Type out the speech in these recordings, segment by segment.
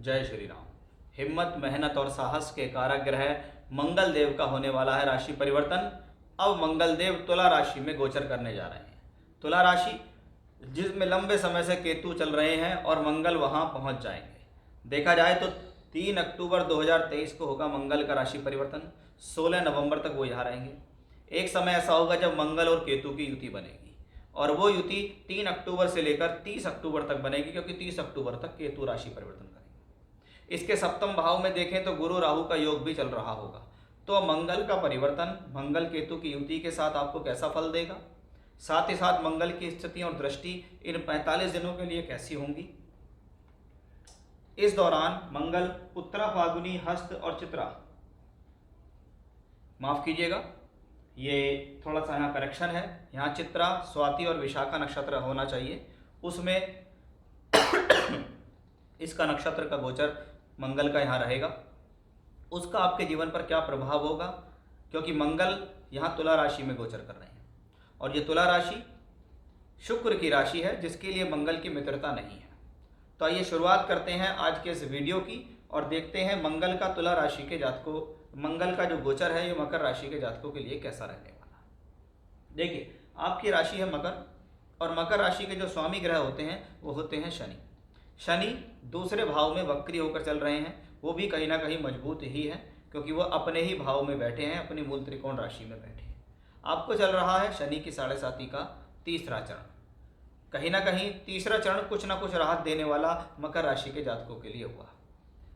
जय श्री राम। हिम्मत, मेहनत और साहस के कारक ग्रह मंगल देव का होने वाला है राशि परिवर्तन। अब मंगल देव तुला राशि में गोचर करने जा रहे हैं। तुला राशि जिसमें लंबे समय से केतु चल रहे हैं और मंगल वहां पहुंच जाएंगे। देखा जाए तो 3 अक्टूबर 2023 को होगा मंगल का राशि परिवर्तन। 16 नवंबर तक वो यहाँ रहेंगे। एक समय ऐसा होगा जब मंगल और केतु की युति बनेगी और वो युति 3 अक्टूबर से लेकर 30 अक्टूबर तक बनेगी, क्योंकि 30 अक्टूबर तक केतु राशि परिवर्तन करेंगे। इसके सप्तम भाव में देखें तो गुरु राहु का योग भी चल रहा होगा। तो मंगल का परिवर्तन मंगल केतु की युति के साथ आपको कैसा फल देगा, साथ ही साथ मंगल की स्थिति और दृष्टि इन 45 दिनों के लिए कैसी होंगी। इस दौरान मंगल उत्तरा, फाल्गुनी, हस्त और चित्रा, माफ कीजिएगा ये थोड़ा सा यहाँ करेक्शन है, यहाँ चित्रा, स्वाति और विशाखा नक्षत्र होना चाहिए, उसमें इसका नक्षत्र का गोचर मंगल का यहाँ रहेगा। उसका आपके जीवन पर क्या प्रभाव होगा, क्योंकि मंगल यहाँ तुला राशि में गोचर कर रहे हैं और ये तुला राशि शुक्र की राशि है जिसके लिए मंगल की मित्रता नहीं है। तो आइए शुरुआत करते हैं आज के इस वीडियो की और देखते हैं मंगल का तुला राशि के जातकों, मंगल का जो गोचर है ये मकर राशि के जातकों के लिए कैसा रहने वाला है। देखिए, आपकी राशि है मकर और मकर राशि के जो स्वामी ग्रह होते हैं वो होते हैं शनि। शनि दूसरे भाव में वक्री होकर चल रहे हैं, वो भी कहीं ना कहीं मजबूत ही है क्योंकि वो अपने ही भाव में बैठे हैं, अपनी मूल त्रिकोण राशि में बैठे हैं। आपको चल रहा है शनि की 7.5 का तीसरा चरण। कहीं ना कहीं तीसरा चरण कुछ ना कुछ राहत देने वाला मकर राशि के जातकों के लिए हुआ।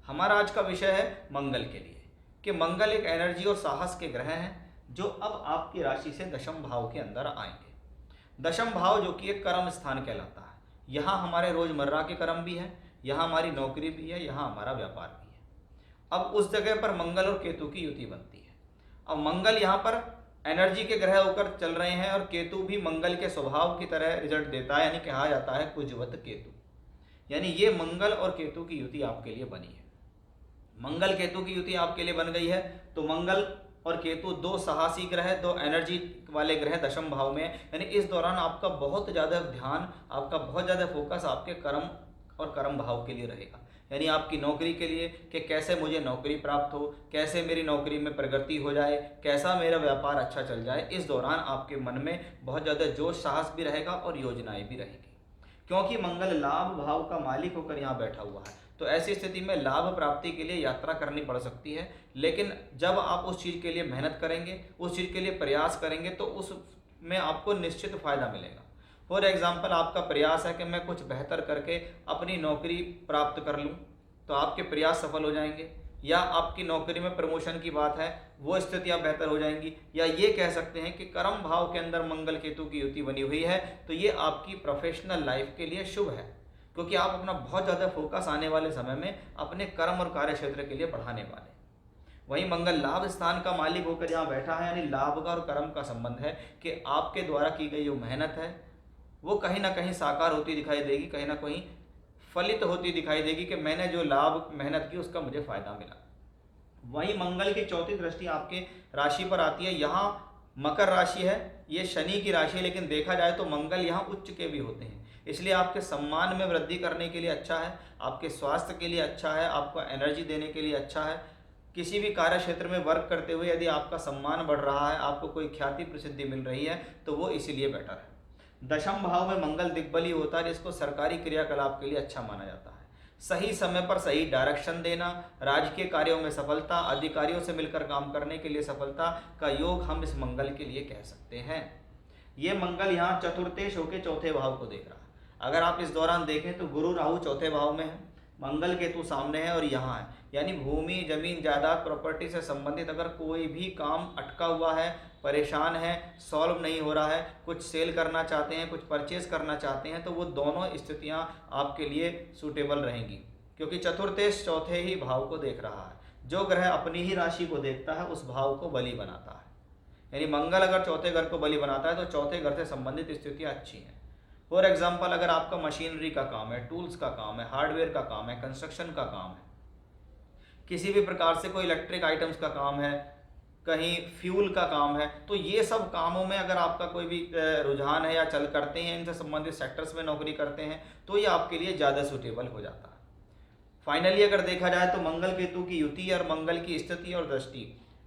हमारा आज का विषय है मंगल के लिए कि मंगल एक एनर्जी और साहस के ग्रह हैं जो अब आपकी राशि से दशम भाव के अंदर आएंगे। दशम भाव जो कि एक कर्म स्थान कहलाता है, यहाँ हमारे रोजमर्रा के कर्म भी हैं, यहाँ हमारी नौकरी भी है, यहाँ हमारा व्यापार भी है। अब उस जगह पर मंगल और केतु की युति बनती है। अब मंगल यहाँ पर एनर्जी के ग्रह होकर चल रहे हैं और केतु भी मंगल के स्वभाव की तरह रिजल्ट देता है, यानी कहा जाता है कुजवत केतु, यानी ये मंगल और केतु की युति आपके लिए बनी है। मंगल केतु की युति आपके लिए बन गई है तो मंगल और केतु दो साहसी ग्रह, दो एनर्जी वाले ग्रह दशम भाव में, यानी इस दौरान आपका बहुत ज़्यादा ध्यान, आपका बहुत ज़्यादा फोकस आपके कर्म और कर्म भाव के लिए रहेगा। यानी आपकी नौकरी के लिए कि कैसे मुझे नौकरी प्राप्त हो, कैसे मेरी नौकरी में प्रगति हो जाए, कैसा मेरा व्यापार अच्छा चल जाए। इस दौरान आपके मन में बहुत ज़्यादा जोश साहस भी रहेगा और योजनाएं भी रहेगी, क्योंकि मंगल लाभ भाव का मालिक होकर यहाँ बैठा हुआ है। तो ऐसी स्थिति में लाभ प्राप्ति के लिए यात्रा करनी पड़ सकती है, लेकिन जब आप उस चीज़ के लिए मेहनत करेंगे, उस चीज़ के लिए प्रयास करेंगे तो उसमें आपको निश्चित फायदा मिलेगा। फॉर एग्जाम्पल, आपका प्रयास है कि मैं कुछ बेहतर करके अपनी नौकरी प्राप्त कर लूँ, तो आपके प्रयास सफल हो जाएंगे, या आपकी नौकरी में प्रमोशन की बात है वो स्थितियां बेहतर हो जाएंगी, या ये कह सकते हैं कि कर्म भाव के अंदर मंगल केतु की युति बनी हुई है तो ये आपकी प्रोफेशनल लाइफ के लिए शुभ है, क्योंकि आप अपना बहुत ज़्यादा फोकस आने वाले समय में अपने कर्म और कार्य क्षेत्र के लिए बढ़ाने वाले। वहीं मंगल लाभ स्थान का मालिक होकर यहाँ बैठा है, यानी लाभ का और कर्म का संबंध है कि आपके द्वारा की गई जो मेहनत है वो कहीं ना कहीं साकार होती दिखाई देगी, कहीं ना कहीं फलित होती दिखाई देगी कि मैंने जो लाभ मेहनत की उसका मुझे फायदा मिला। वहीं मंगल की चौथी दृष्टि आपके राशि पर आती है। यहाँ मकर राशि है, ये शनि की राशि है, लेकिन देखा जाए तो मंगल यहाँ उच्च के भी होते हैं, इसलिए आपके सम्मान में वृद्धि करने के लिए अच्छा है, आपके स्वास्थ्य के लिए अच्छा है, आपको एनर्जी देने के लिए अच्छा है। किसी भी कार्य क्षेत्र में वर्क करते हुए यदि आपका सम्मान बढ़ रहा है, आपको कोई ख्याति प्रसिद्धि मिल रही है तो वो इसीलिए बेटर है। दशम भाव में मंगल दिग्बली होता है जिसको सरकारी क्रियाकलाप के लिए अच्छा माना जाता है। सही समय पर सही डायरेक्शन देना, राजकीय कार्यों में सफलता, अधिकारियों से मिलकर काम करने के लिए सफलता का योग हम इस मंगल के लिए कह सकते हैं। ये मंगल यहाँ चतुर्थेश होकर चौथे भाव को देख रहा है। अगर आप इस दौरान देखें तो गुरु राहु चौथे भाव में है, मंगल केतु सामने है और यहाँ है, यानी भूमि, जमीन, जायदाद, प्रॉपर्टी से संबंधित अगर कोई भी काम अटका हुआ है, परेशान है, सॉल्व नहीं हो रहा है, कुछ सेल करना चाहते हैं, कुछ परचेज करना चाहते हैं, तो वो दोनों स्थितियां आपके लिए सूटेबल रहेंगी, क्योंकि चतुर्थेश चौथे ही भाव को देख रहा है। जो ग्रह अपनी ही राशि को देखता है उस भाव को बली बनाता है, यानी मंगल अगर चौथे घर को बली बनाता है तो चौथे घर से संबंधित स्थितियाँ अच्छी हैं। फॉर एग्जाम्पल, अगर आपका मशीनरी का काम है, टूल्स का काम है, हार्डवेयर का काम है, कंस्ट्रक्शन का काम है, किसी भी प्रकार से कोई इलेक्ट्रिक आइटम्स का काम है, कहीं फ्यूल का काम है, तो ये सब कामों में अगर आपका कोई भी रुझान है या चल करते हैं, इनसे संबंधित सेक्टर्स में नौकरी करते हैं तो ये आपके लिए ज़्यादा सूटेबल हो जाता है। फाइनली अगर देखा जाए तो मंगल केतु की युति और मंगल की स्थिति और दृष्टि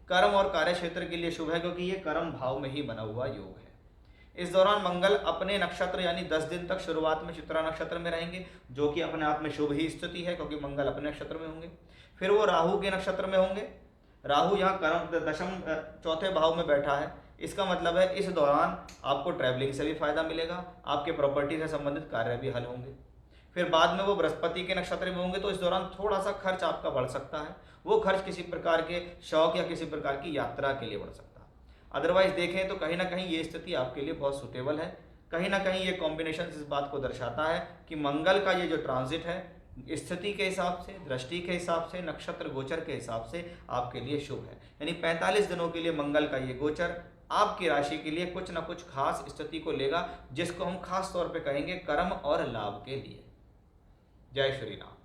कर्म और कार्य क्षेत्र के लिए शुभ है, क्योंकि ये कर्म भाव में ही बना हुआ योग है। इस दौरान मंगल अपने नक्षत्र यानी 10 दिन तक शुरुआत में चित्रा नक्षत्र में रहेंगे, जो कि अपने आप में शुभ ही स्थिति है, क्योंकि मंगल अपने नक्षत्र में होंगे। फिर वो राहु के नक्षत्र में होंगे। राहु यहाँ कर्म दशम चौथे भाव में बैठा है। इसका मतलब है इस दौरान आपको ट्रैवलिंग से भी फायदा मिलेगा, आपके प्रॉपर्टी से संबंधित कार्य भी हल होंगे। फिर बाद में वो बृहस्पति के नक्षत्र में होंगे, तो इस दौरान थोड़ा सा खर्च आपका बढ़ सकता है। वो खर्च किसी प्रकार के शौक या किसी प्रकार की यात्रा के लिए बढ़ सकता है। अदरवाइज देखें तो कहीं ना कहीं ये स्थिति आपके लिए बहुत सुटेबल है। कहीं ना कहीं ये कॉम्बिनेशन इस बात को दर्शाता है कि मंगल का ये जो ट्रांजिट है स्थिति के हिसाब से, दृष्टि के हिसाब से, नक्षत्र गोचर के हिसाब से आपके लिए शुभ है। यानी 45 दिनों के लिए मंगल का ये गोचर आपकी राशि के लिए कुछ ना कुछ खास स्थिति को लेगा, जिसको हम खास तौर पे कहेंगे कर्म और लाभ के लिए। जय श्री राम।